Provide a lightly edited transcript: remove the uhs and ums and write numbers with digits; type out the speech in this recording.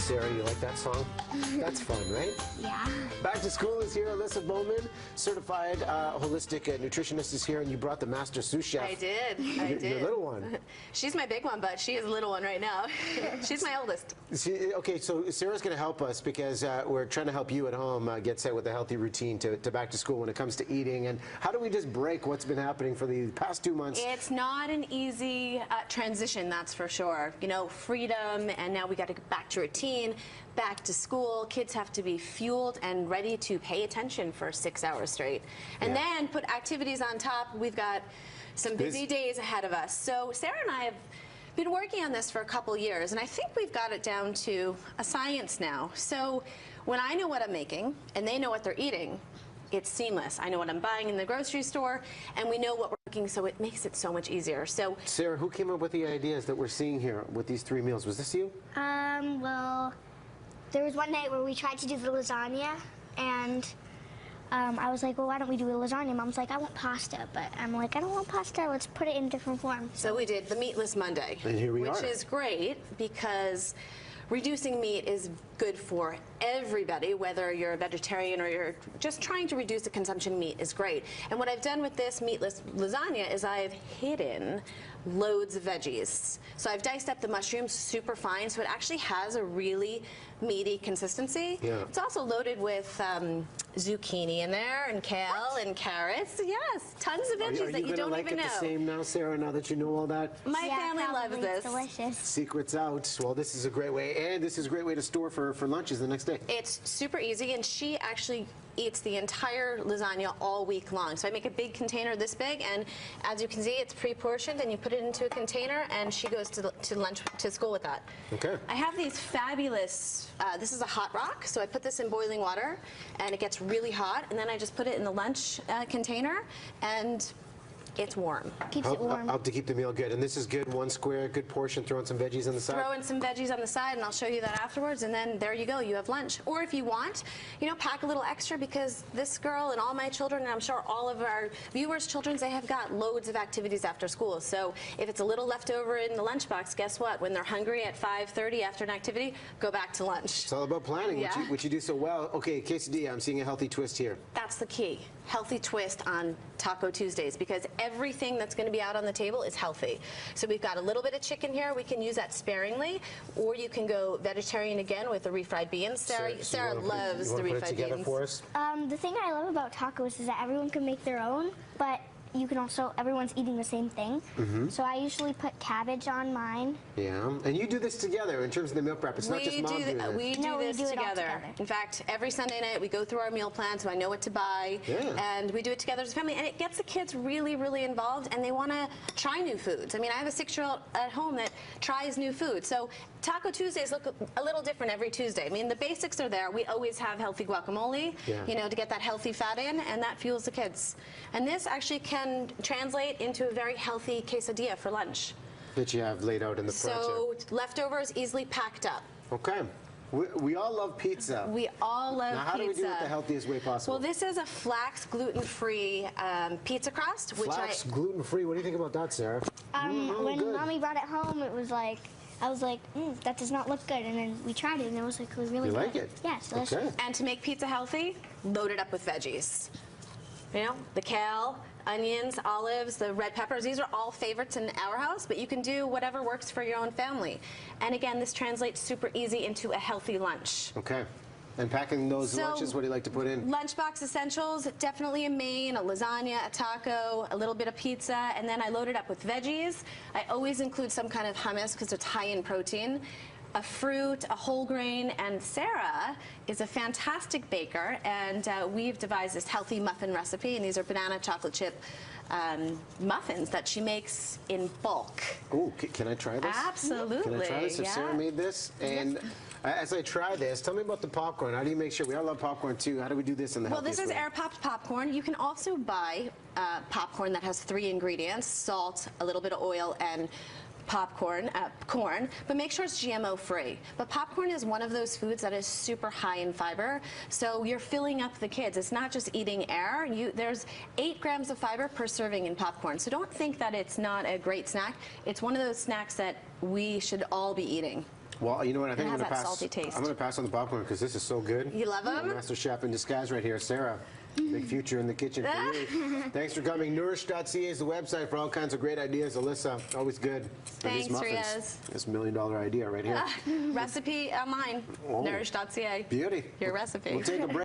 Sarah, you like that song? That's fun, right? Yeah. Back to school is here. Alyssa Bauman, certified holistic nutritionist, is here, and you brought the master sous chef. I did. Your little one. She's my big one, but she is a little one right now. She's my oldest. Okay, so Sarah's going to help us because we're trying to help you at home get set with a healthy routine to back to school when it comes to eating. And how do we just break what's been happening for the past 2 months? It's not an easy transition, that's for sure. You know, freedom, and now we got to get back to routine, back to school. Kids have to be fueled and ready to pay attention for 6 hours straight. And then put activities on top. We've got some busy days ahead of us. So Sarah and I have been working on this for a couple years, and I think we've got it down to a science now. So when I know what I'm making and they know what they're eating, it's seamless. I know what I'm buying in the grocery store, and we know what we're cooking, so it makes it so much easier. So, Sarah, who came up with the ideas that we're seeing here with these 3 meals? Was this you? Well, there was one night where we tried to do the lasagna, and I was like, well, why don't we do a lasagna? Mom's like, I want pasta, but I'm like, I don't want pasta. Let's put it in different form. So we did the Meatless Monday, and here we which is great because reducing meat is good for everybody, whether you're a vegetarian or you're just trying to reduce the consumption of meat is great. And what I've done with this meatless lasagna is I've hidden loads of veggies. So I've diced up the mushrooms super fine, so it actually has a really meaty consistency. Yeah. It's also loaded with zucchini in there, and kale, and carrots. Yes, tons of veggies that you don't like even know. Are you going to like it the same now, Sarah, now that you know all that? My family loves this. Delicious. Secrets out. Well, this is a great way, and this is a great way to store for lunches the next day. It's super easy, and she actually eats the entire lasagna all week long. So I make a big container this big, and as you can see, it's pre-portioned, and you put it into a container, and she goes to lunch to school with that. Okay. I have these fabulous, this is a hot rock, so I put this in boiling water, and it gets really hot, and then I just put it in the lunch container, and it's warm. Keeps it warm. Help to keep the meal good. And this is good, 1 square, good portion, throwing some veggies on the side. Throw in some veggies on the side, and I'll show you that afterwards, and then there you go, you have lunch. Or if you want, you know, pack a little extra, because this girl and all my children, and I'm sure all of our viewers' children, they have got loads of activities after school. So if it's a little left over in the lunchbox, guess what? When they're hungry at 5:30 after an activity, go back to lunch. It's all about planning, which you do so well. Okay, quesadilla, I'm seeing a healthy twist here. That's the key. Healthy twist on Taco Tuesdays, because everything that's going to be out on the table is healthy. So we've got a little bit of chicken here. We can use that sparingly, or you can go vegetarian again with the refried beans. Sarah loves the refried beans. For us? The thing I love about tacos is that everyone can make their own, but you can also, everyone's eating the same thing. So I usually put cabbage on mine. Yeah, and you do this together in terms of the meal prep. It's not just mom doing this. We do this together. In fact, every Sunday night we go through our meal plan, so I know what to buy, and we do it together as a family, and it gets the kids really, really involved, and they want to try new foods. I mean, I have a 6-year-old at home that tries new food, so Taco Tuesdays look a little different every Tuesday. I mean, the basics are there. We always have healthy guacamole, you know, to get that healthy fat in, and that fuels the kids. And this actually can translate into a very healthy quesadilla for lunch. That you have laid out in the front. So leftovers easily packed up. Okay. We all love pizza. We all love pizza. Now, how do we do it the healthiest way possible? Well, this is a flax gluten-free pizza crust. Flax gluten-free. What do you think about that, Sarah? When Mommy brought it home, it was like, I was like, that does not look good. And then we tried it, and it was like really good. You like it? Yes, delicious. Okay. And to make pizza healthy, load it up with veggies. You know, the kale, onions, olives, the red peppers. These are all favorites in our house, but you can do whatever works for your own family. And again, this translates super easy into a healthy lunch. Okay. And packing those lunches, what do you like to put in? Lunchbox essentials, definitely a main, a lasagna, a taco, a little bit of pizza, and then I load it up with veggies. I always include some kind of hummus because it's high in protein. A fruit, a whole grain, and Sarah is a fantastic baker, and we've devised this healthy muffin recipe, and these are banana chocolate chip muffins that she makes in bulk. Oh, can I try this? Absolutely. Can I try this if Sarah made this? And as I try this, tell me about the popcorn. How do you make sure? We all love popcorn too. How do we do this in the healthiest way? Well, this is air-popped popcorn. You can also buy popcorn that has 3 ingredients: salt, a little bit of oil, and corn, but make sure it's GMO free. But popcorn is one of those foods that is super high in fiber, so you're filling up the kids. It's not just eating air. There's 8 grams of fiber per serving in popcorn, so don't think that it's not a great snack. It's one of those snacks that we should all be eating. Well, you know what? I think It I'm has going to that pass. salty taste. I'm going to pass on the popcorn because this is so good. You love them? Master chef in disguise right here, Sarah. Big future in the kitchen for you. Thanks for coming. Nourished.ca is the website for all kinds of great ideas. Alyssa, always good. For these Thanks, muffins. Riaz. This $1 million idea right here. Recipe mine. Oh. Nourished.ca. Beauty. Your recipe. We'll take a break.